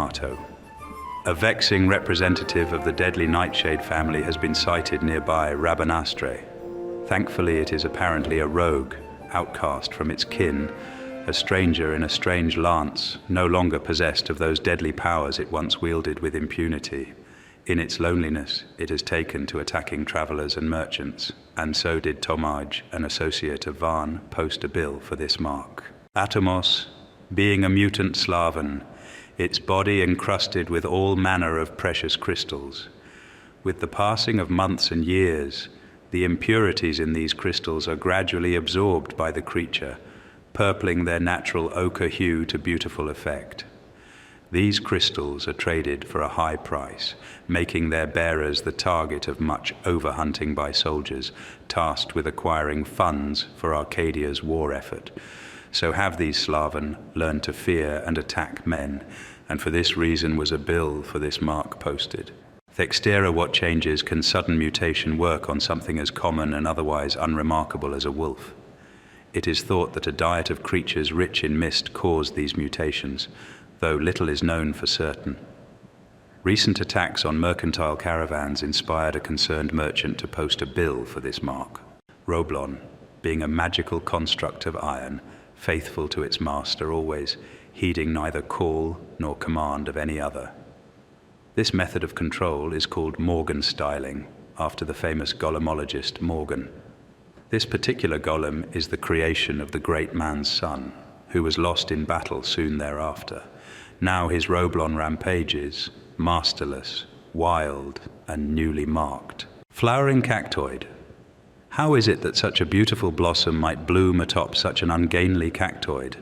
Yamato. A vexing representative of the deadly nightshade family has been sighted nearby Rabanastre. Thankfully, it is apparently a rogue, outcast from its kin, a stranger in a strange lance, no longer possessed of those deadly powers it once wielded with impunity. In its loneliness, it has taken to attacking travelers and merchants, and so did Tomaj, an associate of Van, post a bill for this mark. Atomos, being a mutant Slavan, its body encrusted with all manner of precious crystals. With the passing of months and years, the impurities in these crystals are gradually absorbed by the creature, purpling their natural ochre hue to beautiful effect. These crystals are traded for a high price, making their bearers the target of much overhunting by soldiers, tasked with acquiring funds for Arcadia's war effort. So have these Slavan learned to fear and attack men, and for this reason was a bill for this mark posted. Thextera, what changes can sudden mutation work on something as common and otherwise unremarkable as a wolf? It is thought that a diet of creatures rich in mist caused these mutations, though little is known for certain. Recent attacks on mercantile caravans inspired a concerned merchant to post a bill for this mark. Roblon, being a magical construct of iron, faithful to its master always, heeding neither call nor command of any other. This method of control is called Morgan styling, after the famous golemologist Morgan. This particular golem is the creation of the great man's son, who was lost in battle soon thereafter. Now his Roblon rampages, masterless, wild, and newly marked. Flowering cactoid. How is it that such a beautiful blossom might bloom atop such an ungainly cactoid?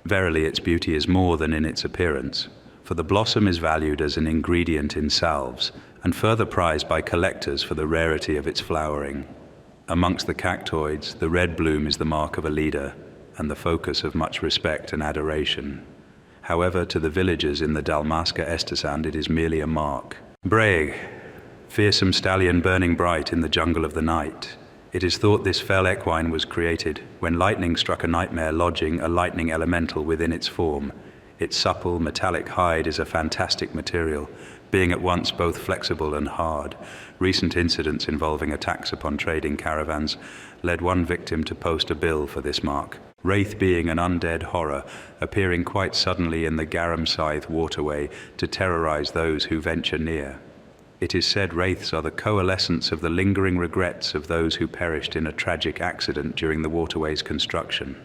Verily, its beauty is more than in its appearance, for the blossom is valued as an ingredient in salves, and further prized by collectors for the rarity of its flowering. Amongst the cactoids, the red bloom is the mark of a leader, and the focus of much respect and adoration. However, to the villagers in the Dalmasca Estesand, it is merely a mark. Braig, fearsome stallion burning bright in the jungle of the night. It is thought this fell equine was created when lightning struck a nightmare lodging a lightning elemental within its form. Its supple, metallic hide is a fantastic material, being at once both flexible and hard. Recent incidents involving attacks upon trading caravans led one victim to post a bill for this mark. Wraith being an undead horror, appearing quite suddenly in the Garamscythe waterway to terrorize those who venture near. It is said wraiths are the coalescence of the lingering regrets of those who perished in a tragic accident during the waterway's construction.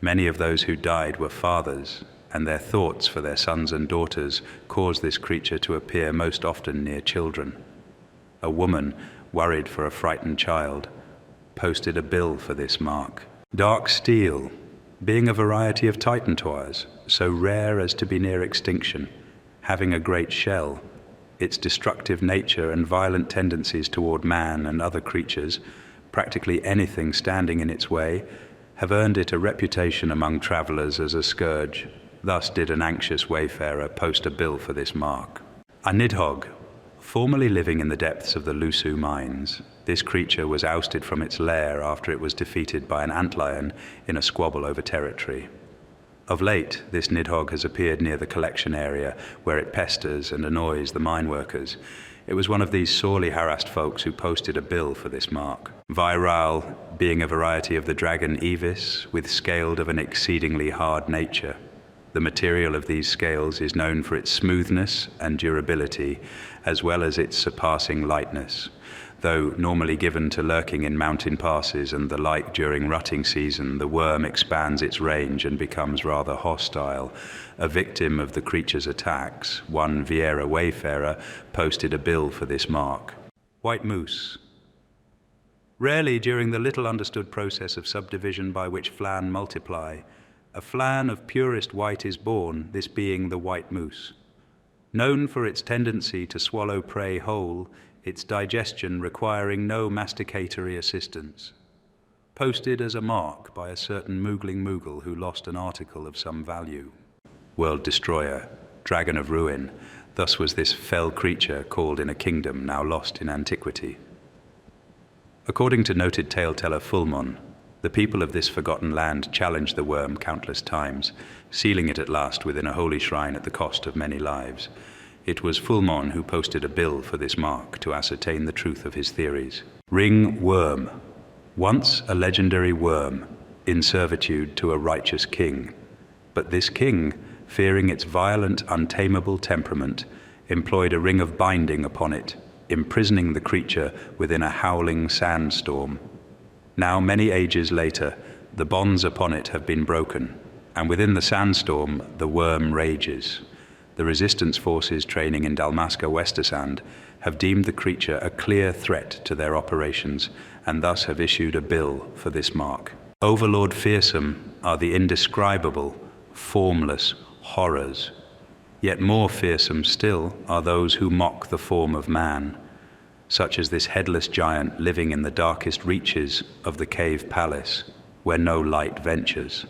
Many of those who died were fathers, and their thoughts for their sons and daughters caused this creature to appear most often near children. A woman, worried for a frightened child, posted a bill for this mark. Dark steel, being a variety of titantoirs, so rare as to be near extinction, having a great shell, its destructive nature and violent tendencies toward man and other creatures, practically anything standing in its way, have earned it a reputation among travelers as a scourge. Thus did an anxious wayfarer post a bill for this mark. A nidhogg, formerly living in the depths of the Lusu mines, this creature was ousted from its lair after it was defeated by an antlion in a squabble over territory. Of late, this nidhogg has appeared near the collection area, where it pesters and annoys the mine workers. It was one of these sorely harassed folks who posted a bill for this mark. Viral, being a variety of the dragon Evis, with scaled of an exceedingly hard nature. The material of these scales is known for its smoothness and durability, as well as its surpassing lightness. Though normally given to lurking in mountain passes and the like during rutting season, the worm expands its range and becomes rather hostile. A victim of the creature's attacks, one Vieira wayfarer, posted a bill for this mark. White moose. Rarely during the little understood process of subdivision by which flan multiply, a flan of purest white is born, this being the white moose. Known for its tendency to swallow prey whole, its digestion requiring no masticatory assistance. Posted as a mark by a certain moogling moogle who lost an article of some value. World destroyer, dragon of ruin, thus was this fell creature called in a kingdom now lost in antiquity. According to noted tale-teller Fulmon, The people of this forgotten land challenged the worm countless times, sealing it at last within a holy shrine at the cost of many lives. It was Fulmon who posted a bill for this mark to ascertain the truth of his theories. Ring worm. Once a legendary worm, in servitude to a righteous king. But this king, fearing its violent, untamable temperament, employed a ring of binding upon it, imprisoning the creature within a howling sandstorm. Now, many ages later, the bonds upon it have been broken, and within the sandstorm the worm rages. The resistance forces training in Dalmasca Westersand have deemed the creature a clear threat to their operations, and thus have issued a bill for this mark. Overlord fearsome are the indescribable, formless horrors. Yet more fearsome still are those who mock the form of man, such as this headless giant living in the darkest reaches of the cave palace, where no light ventures.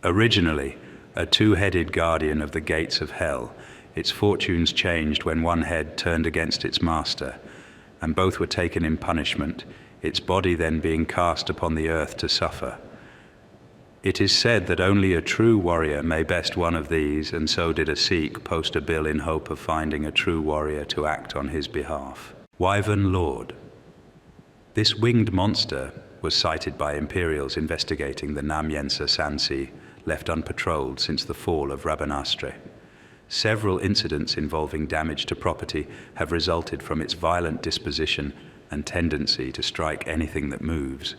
Originally, a two-headed guardian of the gates of hell, its fortunes changed when one head turned against its master, and both were taken in punishment, its body then being cast upon the earth to suffer. It is said that only a true warrior may best one of these, and so did a Sikh post a bill in hope of finding a true warrior to act on his behalf. Wyvern Lord. This winged monster was sighted by Imperials investigating the Namyensa Sansi, left unpatrolled since the fall of Rabanastre. Several incidents involving damage to property have resulted from its violent disposition and tendency to strike anything that moves.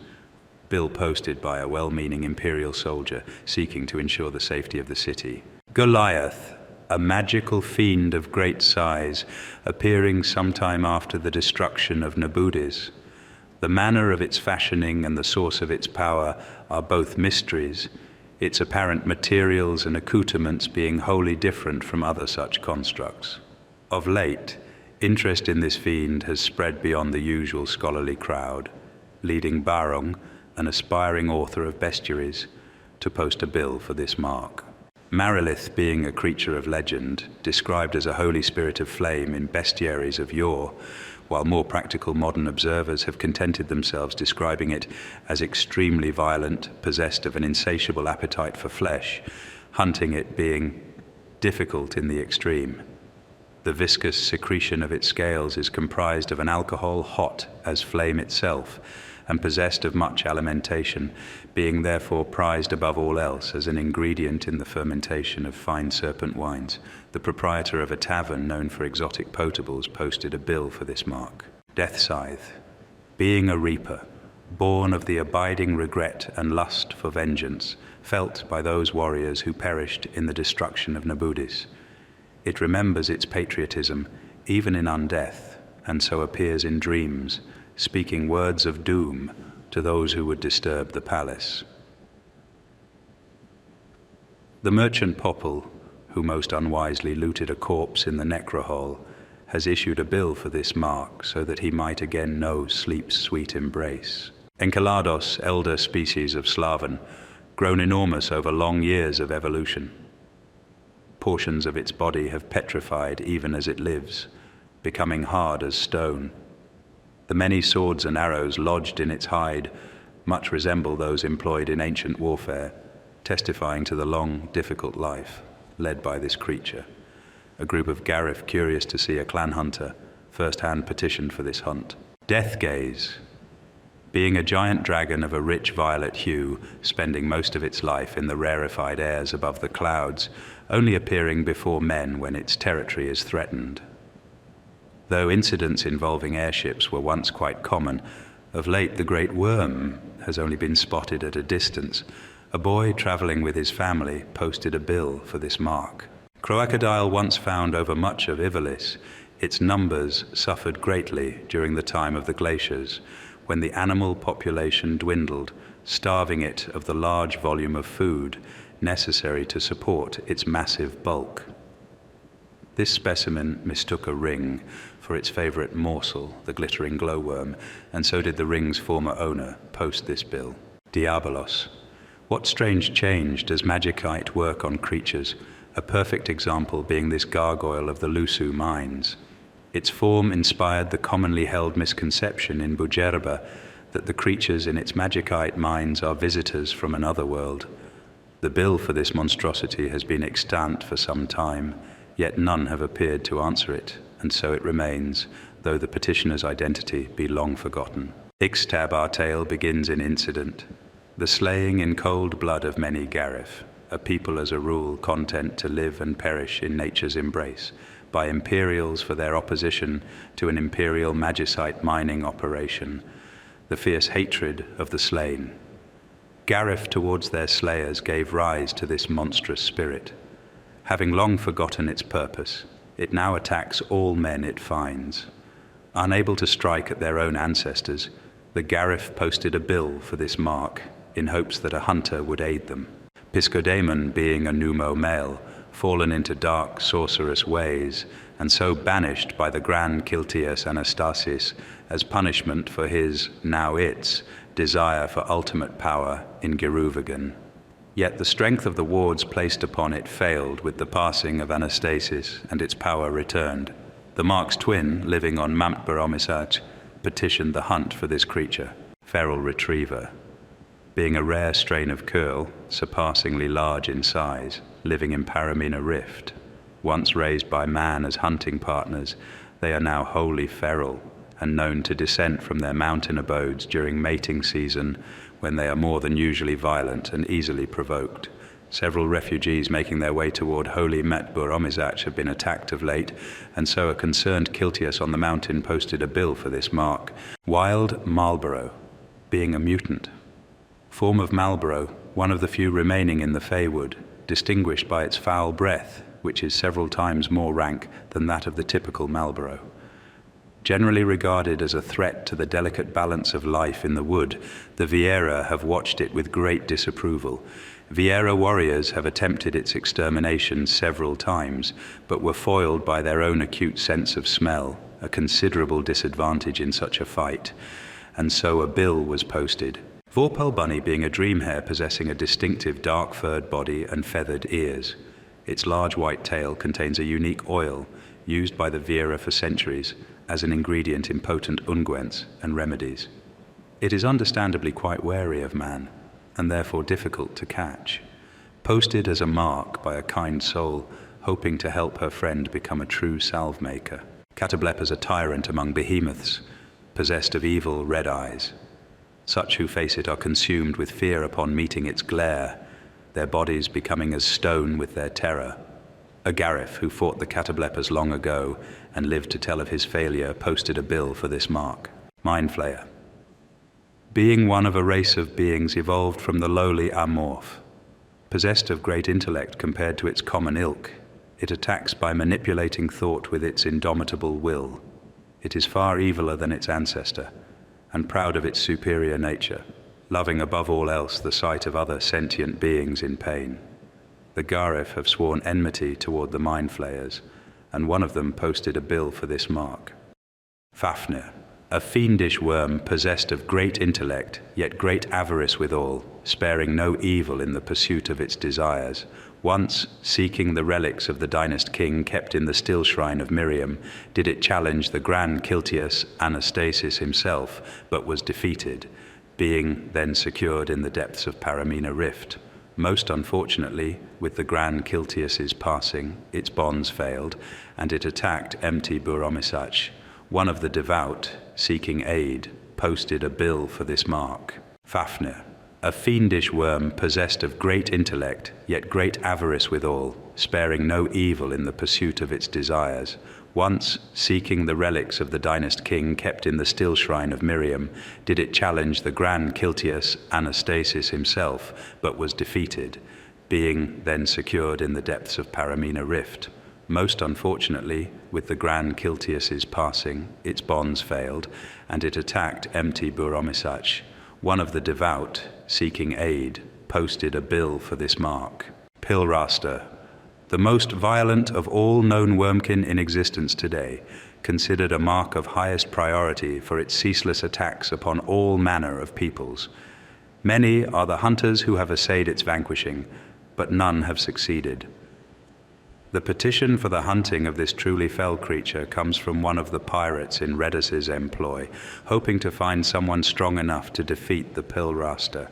Bill posted by a well-meaning Imperial soldier seeking to ensure the safety of the city. Goliath, a magical fiend of great size, appearing sometime after the destruction of Nabudis. The manner of its fashioning and the source of its power are both mysteries, its apparent materials and accoutrements being wholly different from other such constructs. Of late, interest in this fiend has spread beyond the usual scholarly crowd, leading Barong, an aspiring author of bestiaries, to post a bill for this mark. Marilith, being a creature of legend, described as a holy spirit of flame in bestiaries of yore, while more practical modern observers have contented themselves describing it as extremely violent, possessed of an insatiable appetite for flesh, hunting it being difficult in the extreme. The viscous secretion of its scales is comprised of an alcohol hot as flame itself, and possessed of much alimentation, being therefore prized above all else as an ingredient in the fermentation of fine serpent wines. The proprietor of a tavern known for exotic potables posted a bill for this mark. Death Scythe. Being a reaper, born of the abiding regret and lust for vengeance, felt by those warriors who perished in the destruction of Nabudis. It remembers its patriotism, even in undeath, and so appears in dreams, speaking words of doom to those who would disturb the palace. The merchant Popple, who most unwisely looted a corpse in the necrohole, has issued a bill for this mark so that he might again know sleep's sweet embrace. Enceladus, elder species of Slavan, grown enormous over long years of evolution. Portions of its body have petrified even as it lives, becoming hard as stone. The many swords and arrows lodged in its hide much resemble those employed in ancient warfare, testifying to the long, difficult life led by this creature. A group of Garif curious to see a clan hunter first-hand petitioned for this hunt. Death Gaze. Being a giant dragon of a rich violet hue, spending most of its life in the rarefied airs above the clouds, only appearing before men when its territory is threatened. Though incidents involving airships were once quite common, of late the great worm has only been spotted at a distance. A boy traveling with his family posted a bill for this mark. Crocodile once found over much of Ivalis, its numbers suffered greatly during the time of the glaciers, when the animal population dwindled, starving it of the large volume of food necessary to support its massive bulk. This specimen mistook a ring for its favorite morsel, the glittering glowworm, and so did the ring's former owner post this bill. Diabolos. What strange change does magicite work on creatures, a perfect example being this gargoyle of the Lusu mines. Its form inspired the commonly held misconception in Bujerba that the creatures in its magicite mines are visitors from another world. The bill for this monstrosity has been extant for some time, yet none have appeared to answer it, and so it remains, though the petitioner's identity be long forgotten. XII, our tale begins in incident. The slaying in cold blood of many Garif, a people as a rule content to live and perish in nature's embrace, by imperials for their opposition to an imperial magicite mining operation, the fierce hatred of the slain. Garif towards their slayers gave rise to this monstrous spirit. Having long forgotten its purpose, it now attacks all men it finds. Unable to strike at their own ancestors, the Garif posted a bill for this mark in hopes that a hunter would aid them. Piscodemon, being a Numo male, fallen into dark, sorcerous ways, and so banished by the Grand Kiltias Anastasis as punishment for his, now its, desire for ultimate power in Geruvagan. Yet the strength of the wards placed upon it failed with the passing of Anastasis, and its power returned. The Mark's twin, living on Mount Baromisach, petitioned the hunt for this creature, feral retriever. Being a rare strain of curl, surpassingly large in size, living in Paramina Rift. Once raised by man as hunting partners, they are now wholly feral and known to dissent from their mountain abodes during mating season, when they are more than usually violent and easily provoked. Several refugees making their way toward holy Metbur Omizach have been attacked of late, and so a concerned Kiltias on the mountain posted a bill for this mark. Wild Marlborough, being a mutant. Form of Marlborough, one of the few remaining in the Feywood, distinguished by its foul breath, which is several times more rank than that of the typical Marlborough. Generally regarded as a threat to the delicate balance of life in the wood, the Vieira have watched it with great disapproval. Vieira warriors have attempted its extermination several times, but were foiled by their own acute sense of smell, a considerable disadvantage in such a fight, and so a bill was posted. Vorpal bunny being a dream hare possessing a distinctive dark-furred body and feathered ears. Its large white tail contains a unique oil used by the Vieira for centuries as an ingredient in potent unguents and remedies. It is understandably quite wary of man, and therefore difficult to catch. Posted as a mark by a kind soul, hoping to help her friend become a true salve maker. Catoblepa's a tyrant among behemoths, possessed of evil red eyes. Such who face it are consumed with fear upon meeting its glare, their bodies becoming as stone with their terror. A Garif who fought the Catoblepas long ago and lived to tell of his failure posted a bill for this mark. Mindflayer. Being one of a race of beings evolved from the lowly Amorph, possessed of great intellect compared to its common ilk, it attacks by manipulating thought with its indomitable will. It is far eviler than its ancestor, and proud of its superior nature, loving above all else the sight of other sentient beings in pain. The Garif have sworn enmity toward the Mind Flayers, and one of them posted a bill for this mark. Fafnir, a fiendish worm possessed of great intellect, yet great avarice withal, sparing no evil in the pursuit of its desires. Once, seeking the relics of the dynast king kept in the still shrine of Miriam, did it challenge the Grand Kiltias Anastasis himself, but was defeated, being then secured in the depths of Paramina Rift. Most unfortunately, with the Grand Kiltias's passing, its bonds failed, and it attacked empty Buromisach. One of the devout, seeking aid, posted a bill for this mark. Fafnir, a fiendish worm possessed of great intellect, yet great avarice withal, sparing no evil in the pursuit of its desires. Once, seeking the relics of the dynast king kept in the still shrine of Miriam, did it challenge the Grand Kiltias Anastasis himself, but was defeated, being then secured in the depths of Paramina Rift. Most unfortunately, with the Grand Kiltias's passing, its bonds failed, and it attacked empty Buromisach. One of the devout, seeking aid, posted a bill for this mark. Pilraster, the most violent of all known wormkin in existence today, considered a mark of highest priority for its ceaseless attacks upon all manner of peoples. Many are the hunters who have essayed its vanquishing, but none have succeeded. The petition for the hunting of this truly fell creature comes from one of the pirates in Redis's employ, hoping to find someone strong enough to defeat the Pilraster.